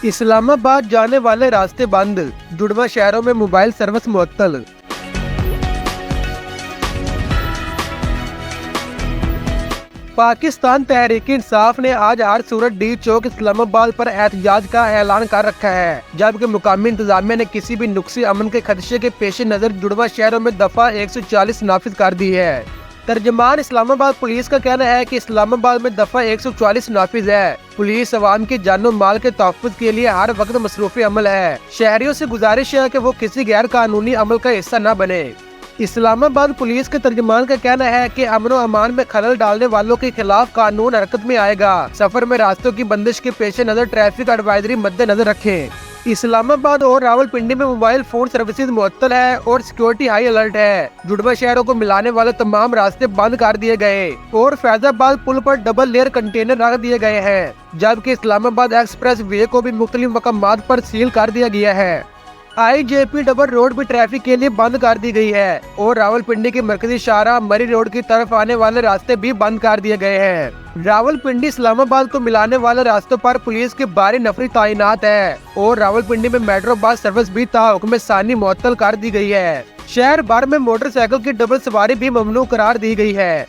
اسلام آباد جانے والے راستے بند، جڑواں شہروں میں موبائل سروس معطل۔ پاکستان تحریک انصاف نے آج ہر صورت ڈی چوک اسلام آباد پر احتجاج کا اعلان کر رکھا ہے، جبکہ مقامی انتظامیہ نے کسی بھی نقصی امن کے خدشے کے پیش نظر جڑواں شہروں میں دفعہ 140 نافذ کر دی ہے۔ ترجمان اسلام آباد پولیس کا کہنا ہے کہ اسلام آباد میں دفعہ 140 نافذ ہے۔ پولیس عوام کی جان و مال کے تحفظ کے لیے ہر وقت مصروف عمل ہے۔ شہریوں سے گزارش ہے کہ وہ کسی غیر قانونی عمل کا حصہ نہ بنے۔ اسلام آباد پولیس کے ترجمان کا کہنا ہے کہ امن و امان میں خلل ڈالنے والوں کے خلاف قانون حرکت میں آئے گا۔ سفر میں راستوں کی بندش کے پیش نظر ٹریفک ایڈوائزری مد نظر رکھیں۔ اسلام آباد اور راولپنڈی میں موبائل فون سروسز معطل ہے اور سیکیورٹی ہائی الرٹ ہے۔ جڑواں شہروں کو ملانے والے تمام راستے بند کر دیے گئے اور فیض آباد پل پر ڈبل لیئر کنٹینر رکھ دیے گئے ہیں، جبکہ اسلام آباد ایکسپریس وے کو بھی مختلف مقامات پر سیل کر دیا گیا ہے۔ آئی جے پی ڈبل روڈ بھی ٹریفک کے لیے بند کر دی گئی ہے اور راولپنڈی کے مرکزی شاہراہ مری روڈ کی طرف آنے والے راستے بھی بند کر دیے گئے ہیں۔ راولپنڈی اسلام آباد کو ملانے والے راستوں پر پولیس کے 12 نفری تعینات ہے اور راولپنڈی میں میٹرو بس سروس بھی تاحکم ثانی معطل کر دی گئی ہے۔ شہر بھر میں موٹر سائیکل کی ڈبل سواری بھی ممنوع قرار دی گئی ہے۔